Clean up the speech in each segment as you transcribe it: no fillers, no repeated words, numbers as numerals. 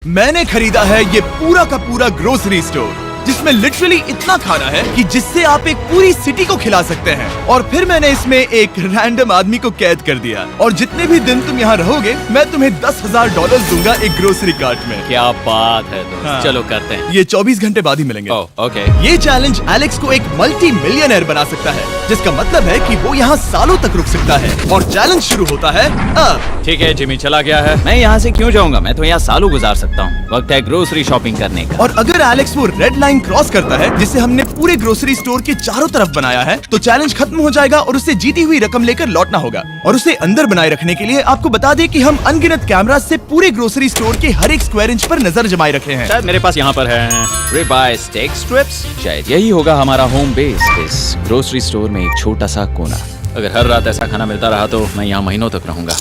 मैंने खरीदा है ये पूरा का पूरा ग्रोसरी स्टोर, जिसमें लिटरली इतना खाना है कि जिससे आप एक पूरी सिटी को खिला सकते हैं। और फिर मैंने इसमें एक रैंडम आदमी को कैद कर दिया, और जितने भी दिन तुम यहाँ रहोगे मैं तुम्हें $10,000 दूंगा एक ग्रोसरी कार्ट में। क्या बात है दोस्त। हाँ। चलो करते हैं। ये 24 घंटे बाद ही मिलेंगे। ओके। ये चैलेंज एलेक्स को एक मल्टी मिलियनर बना सकता है, जिसका मतलब है कि वो यहाँ सालों तक रुक सकता है। और चैलेंज शुरू होता है अब। ठीक है, जिमी चला गया है। मैं यहाँ से क्यों जाऊँगा, मैं तो यहाँ सालों गुजार सकता हूँ। वक्त है ग्रोसरी शॉपिंग करने का। और अगर एलेक्स वो रेड लाइन क्रॉस करता है, जिसे हमने पूरे ग्रोसरी स्टोर के चारों तरफ बनाया है, तो चैलेंज खत्म हो जाएगा और उसे जीती हुई रकम लेकर लौटना होगा। और उसे अंदर बनाए रखने के लिए आपको बता दें कि हम अनगिनत कैमरा से पूरे ग्रोसरी स्टोर के हर एक स्क्वायर इंच पर नजर जमाए रखे हैं। शायद मेरे पास यहाँ पर है रिबाई स्टेक स्ट्रिप्स। शायद यही होगा हमारा होम बेस, इस ग्रोसरी स्टोर में एक छोटा सा कोना। अगर हर रात ऐसा खाना मिलता रहा तो मैं यहाँ महीनों तक रहूंगा।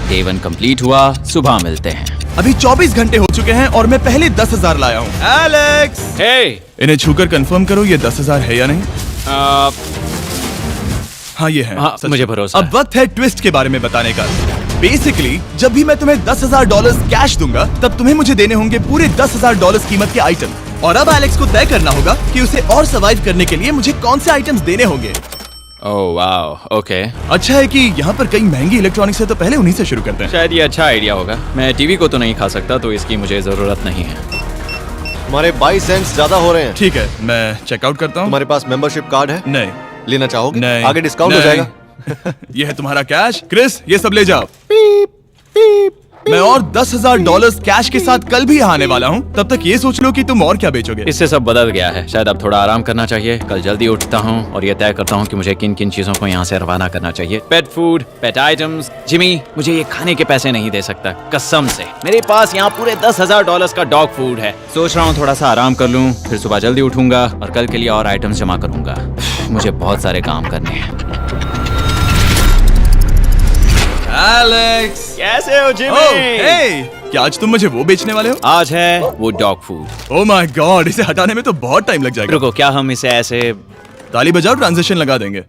डे 1 कंप्लीट हुआ, सुबह मिलते हैं। अभी 24 घंटे हो चुके हैं और मैं पहले 10,000 लाया हूँ। एलेक्स, हे, इन्हें छूकर कंफर्म करो ये 10,000 है या नहीं। हाँ ये है। हाँ, सच। मुझे भरोसा अब वक्त है ट्विस्ट के बारे में बताने का। बेसिकली जब भी मैं तुम्हें $10,000 कैश दूंगा, तब तुम्हें मुझे देने होंगे पूरे $10,000 कीमत के आइटम। और अब एलेक्स को तय करना होगा कि उसे और सर्वाइव करने के लिए मुझे कौन से आइटम्स देने होंगे। Oh wow, okay. अच्छा है कि यहाँ पर कई महंगी इलेक्ट्रॉनिक्स है, तो पहले उन्हीं से शुरू करते हैं। शायद ये अच्छा आइडिया होगा। मैं टीवी को तो नहीं खा सकता, तो इसकी मुझे जरूरत नहीं है। हमारे 22 सेंट्स ज्यादा हो रहे हैं। ठीक है, मैं चेकआउट करता हूँ। तुम्हारे पास मेंबरशिप कार्ड है? नहीं। लेना चाहोगे? नहीं। आगे डिस्काउंट हो नहीं। जाएगा। ये है तुम्हारा कैश। क्रिस, ये सब ले जाओ। मैं और $10,000 कैश के साथ कल भी यहाँ आने वाला हूँ। तब तक ये सोच लो कि तुम और क्या बेचोगे। इससे सब बदल गया है। शायद अब थोड़ा आराम करना चाहिए। कल जल्दी उठता हूँ और ये तय करता हूँ कि मुझे किन किन चीजों को यहाँ से रवाना करना चाहिए। पेट फूड, पेट आइटम्स। जिमी, मुझे ये खाने के पैसे नहीं दे सकता, कसम से। मेरे पास यहाँ पूरे $10,000 का डॉग फूड है। सोच रहा हूँ थोड़ा सा आराम कर लूँ, फिर सुबह जल्दी उठूंगा और कल के लिए और आइटम्स जमा करूंगा। मुझे बहुत सारे काम करने हैं। एलेक्स, कैसे हो जिमी? ओह, हे, क्या आज तुम मुझे वो बेचने वाले हो? आज है वो dog food. Oh my God, इसे हटाने में तो बहुत टाइम लग जाएगा। रुको, क्या हम इसे ऐसे ताली बजाओ, ट्रांजिशन लगा देंगे।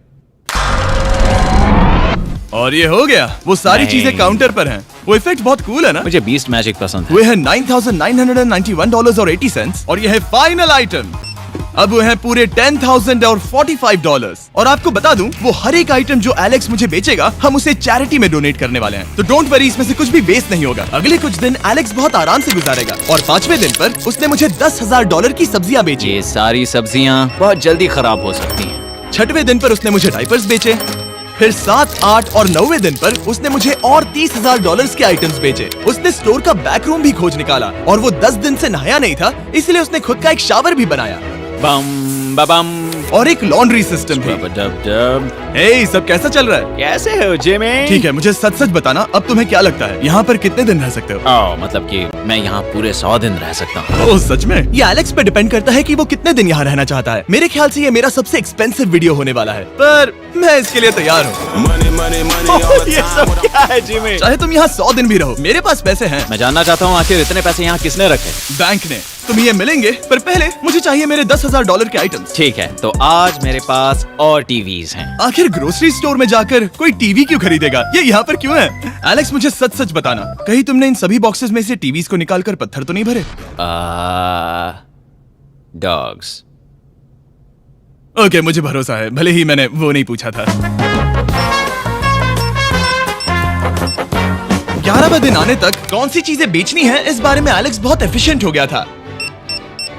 और ये हो गया। वो सारी नहीं। चीजें काउंटर पर हैं। वो इफेक्ट बहुत कूल है ना। मुझे बीस्ट मैजिक पसंद है। वो है $9,991.80 और ये है फाइनल आइटम। अब वो है पूरे $10,045 और आपको बता दूं, वो हर एक आइटम जो एलेक्स मुझे बेचेगा, हम उसे चैरिटी में डोनेट करने वाले हैं। तो डोंट वरी, इसमें से कुछ भी वेस्ट नहीं होगा। अगले कुछ दिन एलेक्स बहुत आराम से गुजारेगा और 5वें दिन पर उसने मुझे $10,000 की सब्जियां बेची। ये सारी सब्जियां बहुत जल्दी खराब हो सकती हैं। 6वें दिन पर उसने मुझे डाइपर्स बेचे। फिर 7, 8 और 9वें दिन पर उसने मुझे और $30,000 के आइटम्स बेचे। उसने स्टोर का बैक रूम भी खोज निकाला और वो 10 दिन से नहाया नहीं था, इसलिए उसने खुद का एक शावर भी बनाया बम बम और एक लॉन्ड्री सिस्टम भी। हे, सब कैसा चल रहा है? कैसे हो जिमी? ठीक है, मुझे सच सच बताना, अब तुम्हें क्या लगता है यहाँ पर कितने दिन रह सकते हो? मतलब कि मैं यहाँ पूरे 100 दिन रह सकता हूँ। ओह सच में? ये एलेक्स पे डिपेंड करता है कि वो कितने दिन यहाँ रहना चाहता है। मेरे ख्याल से ये मेरा सबसे एक्सपेंसिव वीडियो होने वाला है, पर मैं इसके लिए तैयार हूँ। ये सब क्या है जिमी? चाहे तुम यहाँ 100 दिन भी रहो, मेरे पास पैसे हैं। मैं जानना चाहता हूँ आखिर इतने पैसे यहाँ किसने रखे? बैंक ने। तुम्हें ये मिलेंगे, पर पहले मुझे चाहिए मेरे $10,000 के आइटम्स। ठीक है, तो आज मेरे पास और टीवीज हैं। आखिर ग्रोसरी स्टोर में जाकर कोई टीवी क्यों खरीदेगा? ये यहाँ पर क्यों है? एलेक्स, मुझे सच सच बताना, कहीं तुमने इन सभी बॉक्सेस में से टीवीज को निकालकर पत्थर तो नहीं भरे? डॉग्स। ओके, मुझे भरोसा है, भले ही मैंने वो नहीं पूछा था। 11वें दिन आने तक कौन सी चीजें बेचनी है, इस बारे में एलेक्स बहुत एफिशिएंट हो गया था।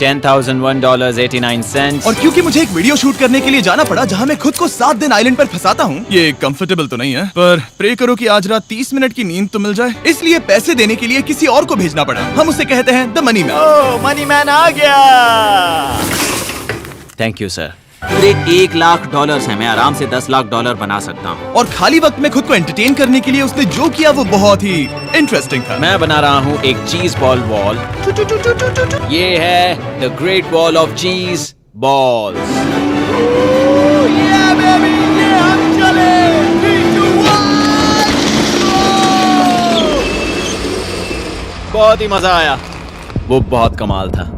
$10,001.89। और क्योंकि मुझे एक वीडियो शूट करने के लिए जाना पड़ा जहां मैं खुद को 7 दिन आइलैंड पर फंसाता हूं, ये कंफर्टेबल तो नहीं है, पर प्रे करो कि आज रात 30 मिनट की नींद तो मिल जाए। इसलिए पैसे देने के लिए किसी और को भेजना पड़ा। हम उसे कहते हैं the money man. Oh, money man आ गया। Thank you sir. पूरे $1 लाख है। मैं आराम से $10 लाख बना सकता हूँ। और खाली वक्त में खुद को एंटरटेन करने के लिए उसने जो किया वो बहुत ही इंटरेस्टिंग था। मैं बना रहा हूँ एक चीज बॉल वॉल। ये है द ग्रेट वॉल ऑफ चीज बॉल्स। बहुत ही मजा आया, वो बहुत कमाल था।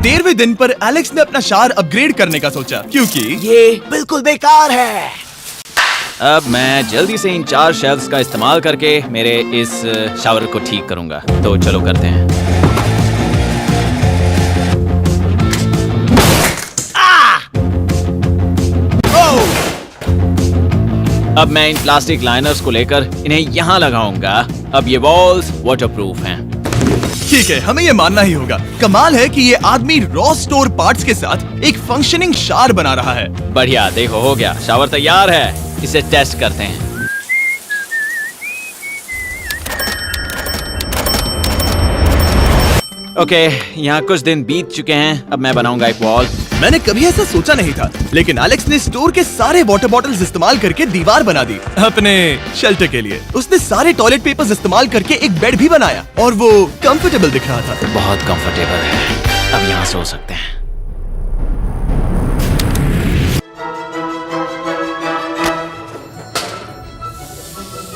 13वें दिन पर एलेक्स ने अपना शार अपग्रेड करने का सोचा, क्योंकि ये बिल्कुल बेकार है। अब मैं जल्दी से इन 4 शेल्फ्स का इस्तेमाल करके मेरे इस शावर को ठीक करूंगा। तो चलो करते हैं। अब मैं इन प्लास्टिक लाइनर्स को लेकर इन्हें यहाँ लगाऊंगा। अब ये वॉल्स वाटरप्रूफ हैं। ठीक है, हमें ये मानना ही होगा। कमाल है कि ये आदमी रॉ स्टोर पार्ट्स के साथ एक फंक्शनिंग शावर बना रहा है। बढ़िया, देखो हो गया, शावर तैयार है। इसे टेस्ट करते हैं। ओके, यहाँ कुछ दिन बीत चुके हैं। अब मैं बनाऊंगा एक वॉल। मैंने कभी ऐसा सोचा नहीं था, लेकिन एलेक्स ने स्टोर के सारे वाटर बॉटल्स इस्तेमाल करके दीवार बना दी अपने शेल्टर के लिए। उसने सारे टॉयलेट पेपर्स इस्तेमाल करके एक बेड भी बनाया और वो कंफर्टेबल दिख रहा था। बहुत कंफर्टेबल है। अब यहाँ सो सकते हैं।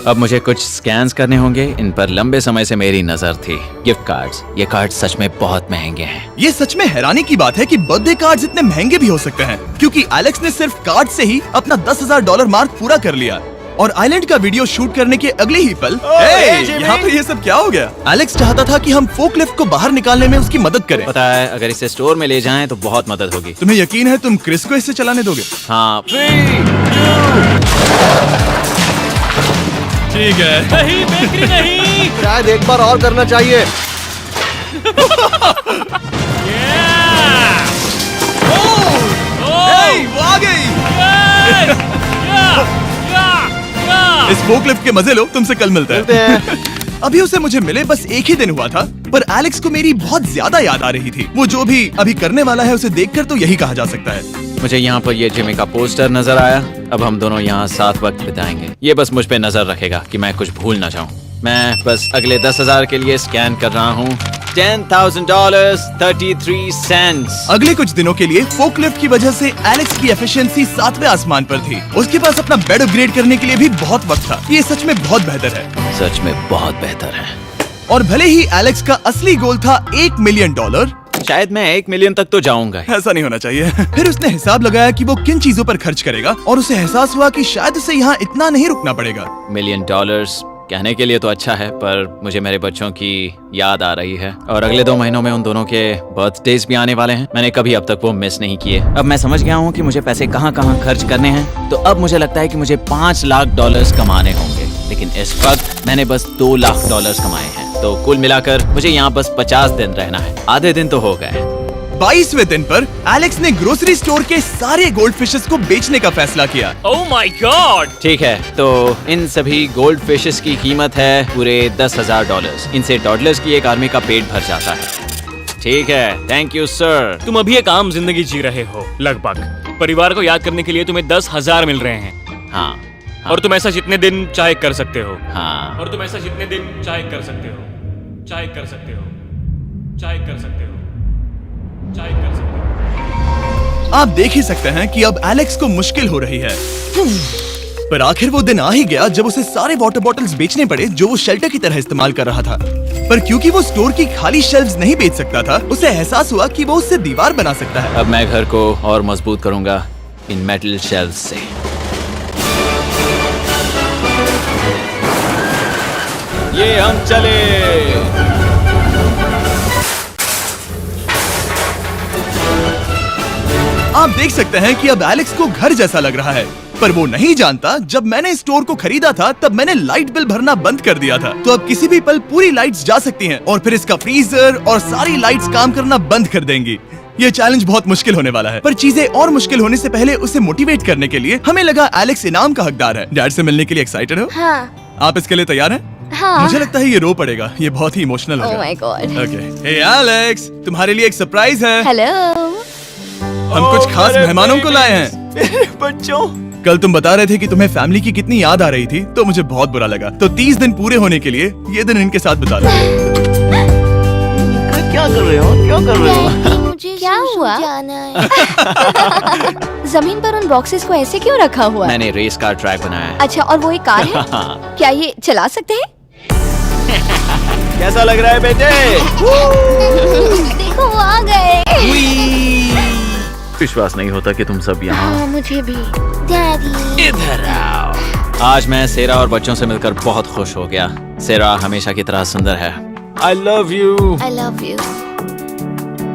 अब मुझे कुछ स्कैन्स करने होंगे। इन पर लंबे समय से मेरी नजर थी। Gift cards. ये कार्ड सच में बहुत महंगे हैं। ये सच में हैरानी की बात है कि बर्थडे कार्ड्स इतने महंगे भी हो सकते हैं, क्योंकि एलेक्स ने सिर्फ कार्ड से ही अपना $10,000 मार्क पूरा कर लिया। और आइलैंड का वीडियो शूट करने के अगले ही पल यहाँ पर ये सब क्या हो गया? एलेक्स चाहता था कि हम फोकलिफ्ट को बाहर निकालने में उसकी मदद करें। पता है, अगर इसे स्टोर में ले जाएं तो बहुत मदद होगी। तुम्हें यकीन है तुम क्रिस को इससे चलाने दोगे? हाँ। ठीक है। नहीं बेकरी नहीं। शायद एक बार और करना चाहिए। वो आ गई। इस फोकलिफ्ट के मजे लो, तुमसे कल मिलते हैं। अभी उसे मुझे मिले बस एक ही दिन हुआ था, पर एलेक्स को मेरी बहुत ज्यादा याद आ रही थी। वो जो भी अभी करने वाला है उसे देखकर तो यही कहा जा सकता है। मुझे यहाँ पर ये जिमी का पोस्टर नजर आया। अब हम दोनों यहाँ साथ वक्त बिताएंगे। ये बस मुझ पे नजर रखेगा कि मैं कुछ भूल ना जाऊँ। मैं बस अगले 10,000 के लिए स्कैन कर रहा हूँ। $10,000 33 सेंट्स। अगले कुछ दिनों के लिए फोकलिफ्ट की वजह से एलेक्स की एफिशिएंसी 7वें आसमान पर थी। उसके पास अपना बेड अपग्रेड करने के लिए भी बहुत वक्त था। ये सच में बहुत बेहतर है। सच में बहुत बेहतर है। और भले ही एलेक्स का असली गोल था $1 मिलियन, शायद मैं 1 मिलियन तक तो जाऊंगा। ऐसा नहीं होना चाहिए। फिर उसने हिसाब लगाया कि वो किन चीजों पर खर्च करेगा और उसे एहसास हुआ कि शायद उसे यहाँ इतना नहीं रुकना पड़ेगा। $1 मिलियन कहने के लिए तो अच्छा है, पर मुझे मेरे बच्चों की याद आ रही है। और अगले 2 महीनों में उन दोनों के बर्थडेज भी आने वाले हैं। मैंने कभी अब तक वो मिस नहीं किए। अब मैं समझ गया हूँ कि मुझे पैसे कहाँ कहाँ खर्च करने हैं। तो अब मुझे लगता है कि मुझे $5 लाख कमाने होंगे। लेकिन इस वक्त मैंने बस $2 लाख कमाए हैं। तो कुल मिलाकर मुझे यहाँ बस 50 दिन रहना है। आधे दिन तो हो गए। 22वें दिन पर एलेक्स ने ग्रोसरी स्टोर के सारे गोल्ड फिशेस को बेचने का फैसला किया। Oh my God. ठीक है, तो इन सभी गोल्ड फिशेस की कीमत है पूरे $10,000। इनसे टॉडलर्स की एक आर्मी का पेट भर जाता है। ठीक है, थैंक यू सर। तुम अभी एक आम जिंदगी जी रहे हो लगभग। परिवार को याद करने के लिए तुम्हें 10,000 मिल रहे हैं। हाँ। और तुम ऐसा जितने दिन चाहे कर सकते हो। हाँ। और तुम ऐसा जितने दिन चाहे कर सकते हो। चाहे कर सकते हो। चाहे कर सकते हो। चाहे कर सकते हो। आप देख ही सकते हैं कि अब एलेक्स को मुश्किल हो रही है। पर आखिर वो दिन आ ही गया जब उसे सारे वाटर बॉटल्स बेचने पड़े जो वो शेल्टर की तरह इस्तेमाल कर रहा था। पर क्योंकि वो स्टोर की खाली शेल्फ्स नहीं बेच सकता था, उसे एहसास हुआ कि वो उससे दीवार बना सकता है। अब मैं घर को और मजबूत करूंगा इन मेटल शेल्फ्स से। ये हम चले। आप देख सकते हैं कि अब एलेक्स को घर जैसा लग रहा है, पर वो नहीं जानता जब मैंने स्टोर को खरीदा था तब मैंने लाइट बिल भरना बंद कर दिया था। तो अब किसी भी पल पूरी लाइट्स जा सकती हैं और फिर इसका फ्रीजर और सारी लाइट्स काम करना बंद कर देंगी। ये चैलेंज बहुत मुश्किल होने वाला है, पर चीजें और मुश्किल होने से पहले उसे मोटिवेट करने के लिए हमें लगा एलेक्स इनाम का हकदार है। डैड से मिलने के लिए एक्साइटेड हो? हाँ। आप इसके लिए तैयार हैं? हाँ। मुझे लगता है ये रो पड़ेगा। ये बहुत ही इमोशनल Oh होगा। my God. Okay, hey Alex, तुम्हारे लिए एक सरप्राइज है। हेलो। हम कुछ खास मेहमानों को लाए हैं। बच्चों, कल तुम बता रहे थे कि तुम्हें फैमिली की कितनी याद आ रही थी, तो मुझे बहुत बुरा लगा। तो 30 दिन पूरे होने के लिए ये दिन इनके साथ बिता लो। क्या कर रहे हो? क्या कर रहे हो? मुझे क्या हुआ? जाना है। जमीन पर उन बॉक्सेस को ऐसे क्यों रखा हुआ है? मैंने रेस कार ट्रैक बनाया है। अच्छा, और वो एक कार है? क्या ये चला सकते हैं? कैसा लग रहा है बेटे? देखो वो आ गए। विश्वास नहीं होता कि तुम सब यहाँ हाँ मुझे भी। डैडी। इधर आओ। आज मैं सेरा और बच्चों से मिलकर बहुत खुश हो गया। सेरा हमेशा की तरह सुंदर है। I love you। I love you।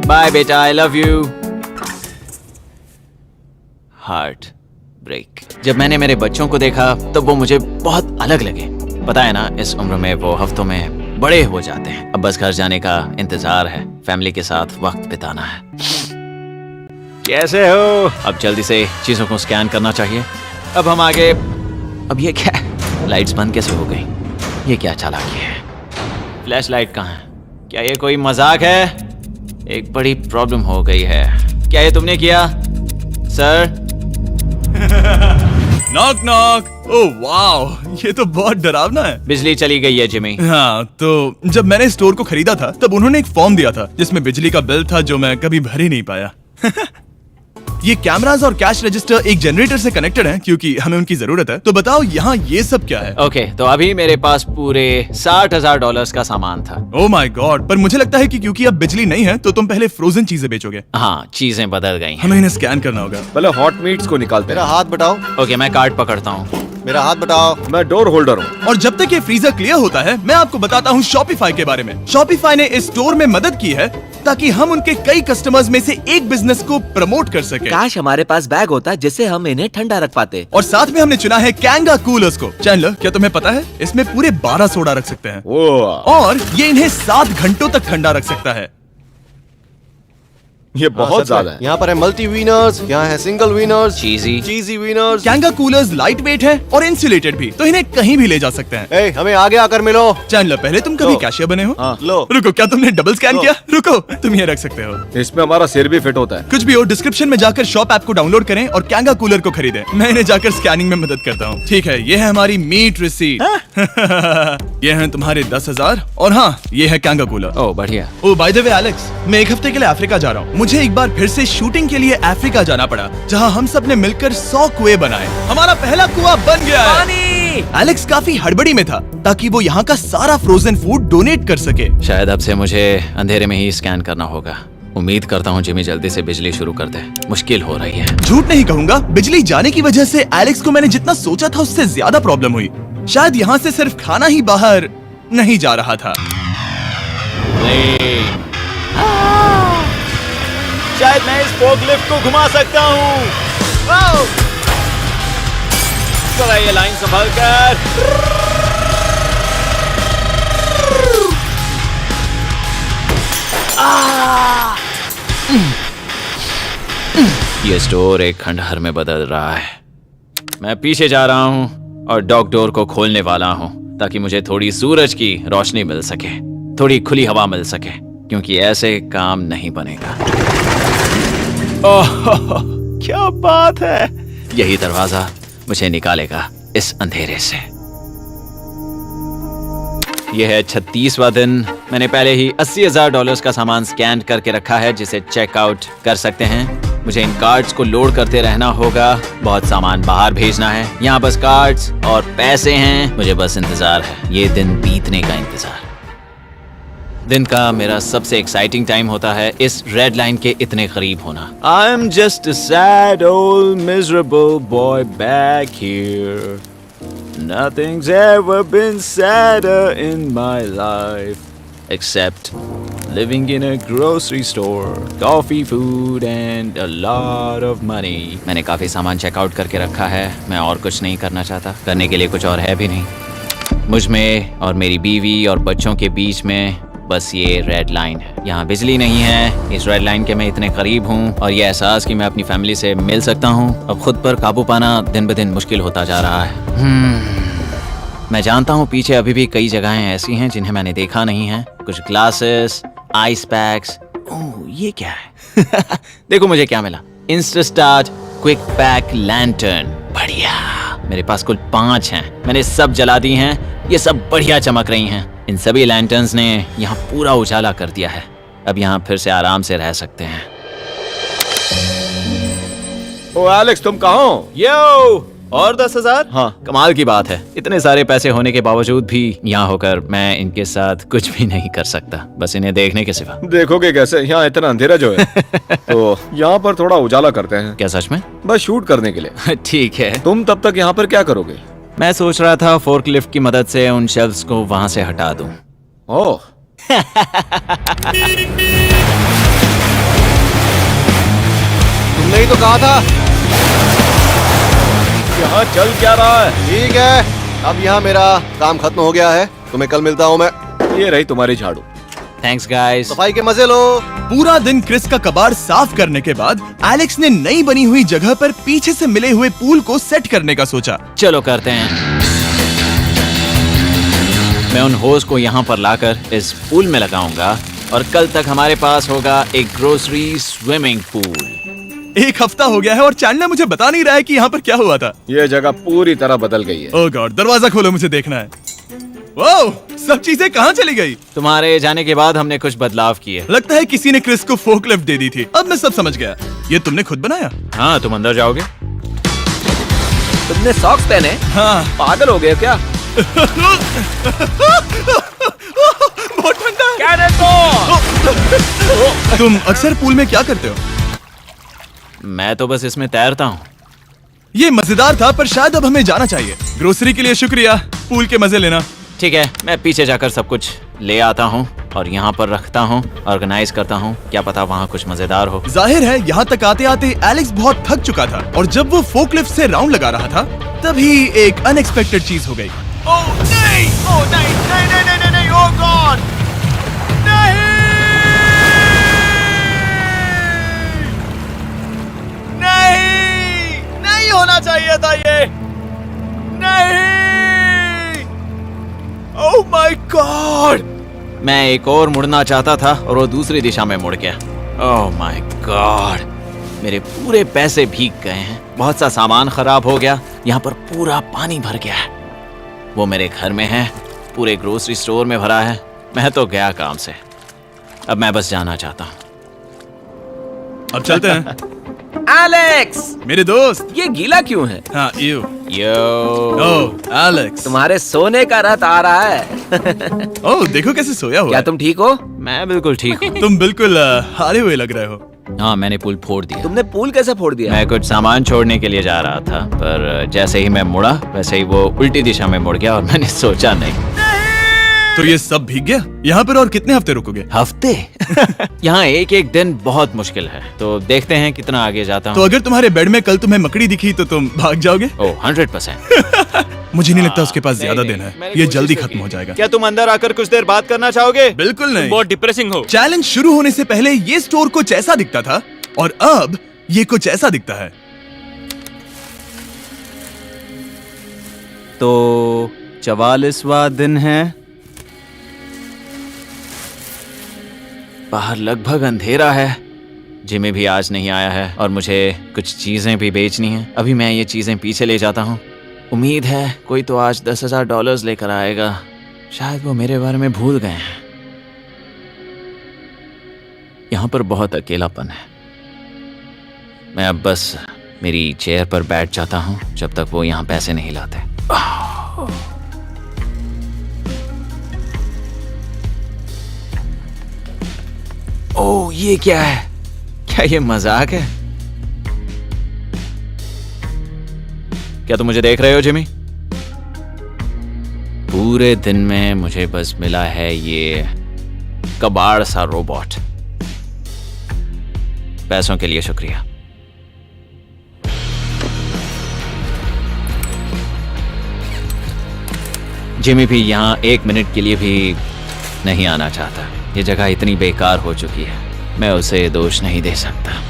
Bye बेटा, I love you। Heart break. जब मैंने मेरे बच्चों को देखा तब वो मुझे बहुत अलग लगे। पता है ना, इस उम्र में वो हफ्तों में बड़े हो जाते हैं। अब बस घर जाने का इंतजार है, फैमिली के साथ वक्त बिताना है। कैसे हो? अब जल्दी से चीजों को स्कैन करना चाहिए। अब हम आगे। अब ये क्या? लाइट्स बंद कैसे हो गई? ये क्या चालाकी है? फ्लैश लाइट कहाँ है? क्या ये कोई मजाक है? एक बड़ी प्रॉब्लम हो गई है। क्या ये तुमने किया sir? Knock knock. Oh wow, ये तो बहुत डरावना है। बिजली चली गई है जिमी। हाँ, तो जब मैंने स्टोर को खरीदा था तब उन्होंने एक फॉर्म दिया था जिसमें बिजली का बिल था जो मैं कभी भर ही नहीं पाया। ये कैमरास और कैश रजिस्टर एक जनरेटर से कनेक्टेड हैं क्योंकि हमें उनकी जरूरत है। तो बताओ यहाँ ये सब क्या है? ओके, तो अभी मेरे पास पूरे $60,000 का सामान था। ओह माय गॉड, पर मुझे लगता है कि क्योंकि अब बिजली नहीं है तो तुम पहले फ्रोजन चीजें बेचोगे। हाँ, चीजें बदल गई हैं। हमें इन्हें स्कैन करना होगा। पहले हॉट मीट्स को निकालते मेरा हैं। हाथ बटाओ। ओके, मैं कार्ड पकड़ता हूँ। मेरा हाथ बटाओ। मैं डोर होल्डर हूँ। और जब तक ये फ्रीजर क्लियर होता है मैं आपको बताता हूँ शॉपिफाई के बारे में। शॉपिफाई ने इस स्टोर में मदद की है ताकि हम उनके कई कस्टमर्स में से एक बिजनेस को प्रमोट कर सके। काश हमारे पास बैग होता जिससे हम इन्हें ठंडा रख पाते। और साथ में हमने चुना है कैंगा कूलर्स को। चैनलर, क्या तुम्हें पता है इसमें पूरे 12 सोडा रख सकते हैं और ये इन्हें 7 घंटों तक ठंडा रख सकता है। ये बहुत ज्यादा है। यहाँ पर है मल्टी विनर्स, यहाँ है single winners, cheesy. Cheesy winners. कैंगा कूलर्स लाइट वेट है और इंसुलेटेड भी, तो इन्हें कहीं भी ले जा सकते हैं। ए, हमें आगे आकर मिलो। चैनलर, पहले तुम कभी लो। कैशियर बने हो? हाँ, लो। रुको, क्या तुमने डबल स्कैन लो। किया? रुको, तुम ये रख सकते हो। इसमें हमारा सिर भी फिट होता है। कुछ भी हो, डिस्क्रिप्शन में जाकर शॉप ऐप को डाउनलोड करें और कैंगा कूलर को खरीदें। मैं इन्हें जाकर स्कैनिंग में मदद करता हूँ। ठीक है, ये है हमारी मीट रिसीट। ये है तुम्हारे 10,000 और हाँ, ये है कैंगा कूलर। ओह बढ़िया। ओ बाय द वे एलेक्स, मैं एक हफ्ते के लिए अफ्रीका जा रहा हूँ। मुझे एक बार फिर से शूटिंग के लिए अफ्रीका जाना पड़ा, जहाँ हम सब ने मिलकर 100 कुएं बनाए। हमारा पहला कुआं बन गया है। एलेक्स काफी हड़बड़ी में था ताकि वो यहाँ का सारा फ्रोजन फूड डोनेट कर सके। शायद अब से मुझे अंधेरे में ही स्कैन करना होगा। उम्मीद करता हूँ जिमी जल्दी से बिजली शुरू कर दे। मुश्किल हो रही है। झूठ नहीं कहूंगा, बिजली जाने की वजह से एलेक्स को मैंने जितना सोचा था उससे ज्यादा प्रॉब्लम हुई। शायद यहाँ से सिर्फ खाना ही बाहर नहीं जा रहा था। शायद मैं इस फोकलिफ्ट को घुमा सकता हूँ। जरा ये लाइन संभाल कर। ये स्टोर एक खंडहर में बदल रहा है। मैं पीछे जा रहा हूँ और डॉग डोर को खोलने वाला हूँ ताकि मुझे थोड़ी सूरज की रोशनी मिल सके, थोड़ी खुली हवा मिल सके, क्योंकि ऐसे काम नहीं बनेगा। ओह क्या बात है! यही दरवाजा मुझे निकालेगा इस अंधेरे से। यह है 36वां दिन। मैंने पहले ही $80,000 का सामान स्कैन करके रखा है जिसे चेकआउट कर सकते हैं। मुझे इन कार्ड्स को लोड करते रहना होगा। बहुत सामान बाहर भेजना है। यहाँ बस कार्ड्स और पैसे हैं। मुझे बस इंतजार है, ये दिन बीतने का इंतजार। दिन का मेरा सबसे एक्साइटिंग टाइम होता है इस रेड लाइन के इतने करीब होना। I am just a sad old miserable boy back here. Nothing's ever been sadder in my life except living in a grocery store, coffee, food and a lot of money. मैंने काफी सामान checkout करके रखा है। मैं और कुछ नहीं करना चाहता। करने के लिए कुछ और है भी नहीं। मुझ में और मेरी बीवी और बच्चों के बीच में बस ये रेड लाइन है। यहाँ बिजली नहीं है। इस रेड लाइन के मैं इतने करीब हूँ और ये एहसास कि मैं अपनी फैमिली से मिल सकता हूँ अब खुद पर काबू पाना दिन ब दिन मुश्किल होता जा रहा है। मैं जानता हूँ पीछे अभी भी कई जगहें ऐसी हैं जिन्हें मैंने देखा नहीं है। कुछ ग्लासेस, आइस पैक्स। ओह ये क्या है? देखो मुझे क्या मिला। इंस्टास्टार्ट क्विक पैक लैंटर्न। बढ़िया। मेरे पास कुल 5 हैं। मैंने सब जला दी हैं। ये सब बढ़िया चमक रही हैं। इन सभी लैंटर्न्स ने यहाँ पूरा उजाला कर दिया है। अब यहाँ फिर से आराम से रह सकते हैं। ओ एलेक्स, तुम कहाँ हो? यो, और 10,000? हाँ। कमाल की बात है, इतने सारे पैसे होने के बावजूद भी यहाँ होकर मैं इनके साथ कुछ भी नहीं कर सकता, बस इन्हें देखने के सिवा। देखोगे कैसे, यहाँ इतना अंधेरा जो है। तो यहाँ पर थोड़ा उजाला करते हैं, क्या सच में? बस शूट करने के लिए। ठीक है। तुम तब तक यहाँ पर क्या करोगे? मैं सोच रहा था फोर्कलिफ्ट की मदद से उन शेल्फ्स को वहां से हटा दूं। ओह, तुमने ही तो कहा था। यहाँ चल क्या रहा है? ठीक है, अब यहाँ मेरा काम खत्म हो गया है। तुम्हें कल मिलता हूँ मैं। ये रही तुम्हारी झाड़ू। Thanks guys. सफाई के मजे लो। पूरा दिन क्रिस का कबाड़ साफ करने के बाद एलेक्स ने नई बनी हुई जगह पर पीछे से मिले हुए पूल को सेट करने का सोचा। चलो करते हैं। मैं उन होज को यहाँ पर लाकर इस पूल में लगाऊंगा और कल तक हमारे पास होगा एक ग्रोसरी स्विमिंग पूल। एक हफ्ता हो गया है और चैंडलर मुझे बता नहीं रहा है कि यहाँ पर क्या हुआ था। ये जगह पूरी तरह बदल गई है। ओह गॉड, दरवाजा खोलो, मुझे देखना है। वाओ, सब चीजें कहाँ चली गई? तुम्हारे जाने के बाद हमने कुछ बदलाव किए। लगता है किसी ने क्रिस को फोर्कलिफ्ट दे दी थी। अब मैं सब समझ गया। ये तुमने खुद बनाया? हाँ, तुम अंदर जाओगे? तुमने सॉक्स पहने? हाँ। पागल हो गए क्या? बहुत ठंडा। तुम अक्सर पूल में क्या करते हो? मैं तो बस इसमें तैरता हूँ। ये मजेदार था, पर शायद अब हमें जाना चाहिए। ग्रोसरी के लिए शुक्रिया, पूल के मजे लेना। ठीक है, मैं पीछे जाकर सब कुछ ले आता हूँ और यहाँ पर रखता हूँ, ऑर्गेनाइज करता हूँ। क्या पता वहाँ कुछ मजेदार हो। जाहिर है यहाँ तक आते आते एलेक्स बहुत थक चुका था और जब वो फोर्कलिफ्ट से राउंड लगा रहा था तभी एक अनएक्सपेक्टेड चीज हो गई। ओह नहीं, ओह नहीं, नहीं नहीं नहीं नहीं, ओह गॉड, नहीं, नहीं, नहीं होना चाहिए था ये, नहीं, ओह माय गॉड। मैं एक और मुड़ना चाहता था और वो दूसरी दिशा में मुड़ गया। ओह माय गॉड, मेरे पूरे पैसे भीग गए हैं, बहुत सा सामान खराब हो गया, यहाँ पर पूरा पानी भर गया है। वो मेरे घर में है, पूरे ग्रोसरी स्टोर में भरा है। मैं तो गया काम से, अब मैं बस जाना चाहता हूँ। अब चलते हैं। एलेक्स, मेरे दोस्त। ये गीला क्यों है? हाँ, यू। यो, ओह एलेक्स, तुम्हारे सोने का रथ आ रहा है। ओह देखो कैसे सोया हुआ क्या है। तुम ठीक हो? मैं बिल्कुल ठीक हूँ। तुम बिल्कुल हारे हुए लग रहे हो। हाँ, मैंने पुल फोड़ दिया। तुमने पूल कैसे फोड़ दिया? मैं कुछ सामान छोड़ने के लिए जा रहा था, पर जैसे ही मैं मुड़ा वैसे ही वो उल्टी दिशा में मुड़ गया और मैंने सोचा नहीं। तो ये सब भीग गया। यहाँ पर और कितने हफ्ते रुकोगे? हफ्ते? यहाँ एक एक दिन बहुत मुश्किल है, तो देखते हैं कितना आगे जाता तो हूँ। अगर तुम्हारे बेड में कल तुम्हें मकड़ी दिखी तो तुम भाग जाओगे? ओह 100%। मुझे नहीं लगता उसके पास ज्यादा दिन है, ये जल्दी खत्म हो जाएगा। क्या तुम अंदर आकर कुछ देर बात करना चाहोगे? बिल्कुल नहीं। बहुत डिप्रेसिंग हो। चैलेंज शुरू होने से पहले ये स्टोर कुछ ऐसा दिखता था और अब ये कुछ ऐसा दिखता है। तो 44वां दिन है, बाहर लगभग अंधेरा है। जिमी भी आज नहीं आया है और मुझे कुछ चीजें भी बेचनी हैं। अभी मैं ये चीजें पीछे ले जाता हूँ। उम्मीद है कोई तो आज $10,000 लेकर आएगा। शायद वो मेरे बारे में भूल गए हैं। यहाँ पर बहुत अकेलापन है। मैं अब बस मेरी चेयर पर बैठ जाता हूँ जब तक वो यहाँ पैसे नहीं लाते। ओह, ये क्या है? क्या ये मजाक है? क्या तुम मुझे देख रहे हो जिमी? पूरे दिन में मुझे बस मिला है ये कबाड़ सा रोबोट। पैसों के लिए शुक्रिया। जिमी भी यहाँ 1 मिनट के लिए भी नहीं आना चाहता। ये जगह इतनी बेकार हो चुकी है, मैं उसे दोष नहीं दे सकता।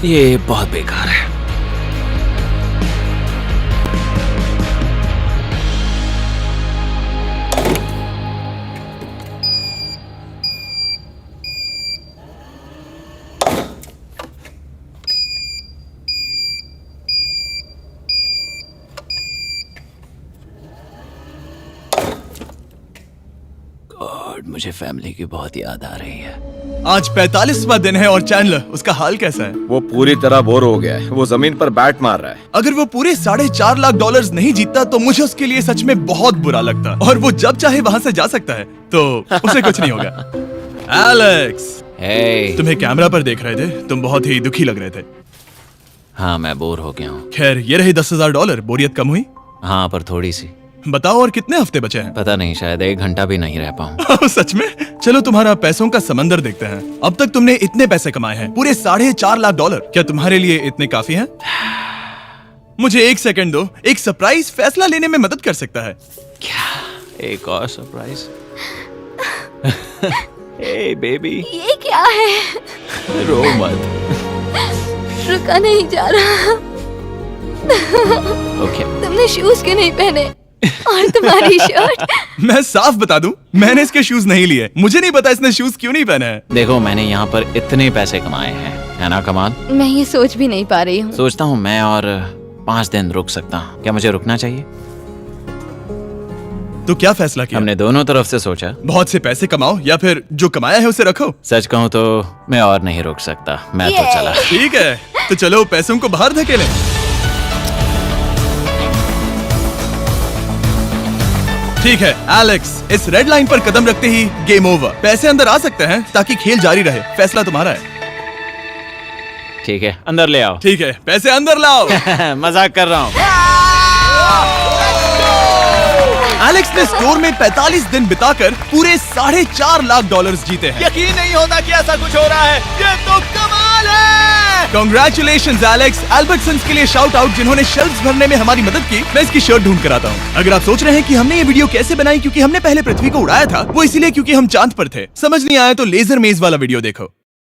ये बहुत बेकार है। गॉड, मुझे फैमिली की बहुत याद आ रही है। आज 45वां दिन है और चैंडलर उसका हाल कैसा है? वो पूरी तरह बोर हो गया है। वो जमीन पर बैट मार रहा है। अगर वो पूरे $4.5 लाख नहीं जीतता तो मुझे उसके लिए सच में बहुत बुरा लगता, और वो जब चाहे वहाँ से जा सकता है, तो उसे कुछ नहीं होगा। एलेक्स, Hey, तुम्हें कैमरा पर देख रहे थे, तुम बहुत ही दुखी लग रहे थे। हाँ मैं बोर हो गया हूँ। खैर, ये रही $10,000। बोरियत कम हुई? हाँ पर थोड़ी सी। बताओ, और कितने हफ्ते बचे हैं? पता नहीं, शायद 1 घंटा भी नहीं रह पाऊँ। सच में? चलो तुम्हारा पैसों का समंदर देखते हैं। अब तक तुमने इतने पैसे कमाए हैं, पूरे $4.5 लाख। क्या तुम्हारे लिए इतने काफी हैं? मुझे 1 सेकंड दो, एक सरप्राइज फैसला लेने में मदद कर सकता है। एक और सरप्राइज। हे बेबी, ये क्या है? रो मत। रुका नहीं जा रहा। ओके। तुमने शूज क्यों नहीं पहने? और तुम्हारी शर्ट? मैं साफ बता दूं, मैंने इसके शूज नहीं लिए। मुझे नहीं पता इसने शूज क्यों नहीं पहने हैं। देखो, मैंने यहाँ पर इतने पैसे कमाए हैं, है ना कमाल? मैं ये सोच भी नहीं पा रही हूँ। सोचता हूँ मैं और 5 दिन रुक सकता हूँ। क्या मुझे रुकना चाहिए? तो क्या फैसला किया? हमने दोनों तरफ से सोचा। बहुत से पैसे कमाओ या फिर जो कमाया है उसे रखो। सच कहूँ तो मैं और नहीं रुक सकता। मैं तो चला। ठीक है, तो चलो पैसों को बाहर धकेलें। ठीक है एलेक्स, इस रेड लाइन पर कदम रखते ही गेम ओवर। पैसे अंदर आ सकते हैं ताकि खेल जारी रहे। फैसला तुम्हारा है। ठीक है, अंदर ले आओ। ठीक है, पैसे अंदर लाओ। मजाक कर रहा हूँ। एलेक्स ने स्टोर में 45 दिन बिताकर पूरे $4.5 लाख जीते हैं। यकीन नहीं होता कि ऐसा कुछ हो रहा है। ये तो कमाल है। Congratulations Alex. एल्बर्टसन्स के लिए शाउट आउट, जिन्होंने शेल्फ्स भरने में हमारी मदद की। मैं इसकी शर्ट ढूंढ कर आता हूँ। अगर आप सोच रहे हैं कि हमने ये वीडियो कैसे बनाई क्योंकि हमने पहले पृथ्वी को उड़ाया था, वो इसीलिए क्योंकि हम चांद पर थे। समझ नहीं आया तो लेजर मेज वाला वीडियो देखो।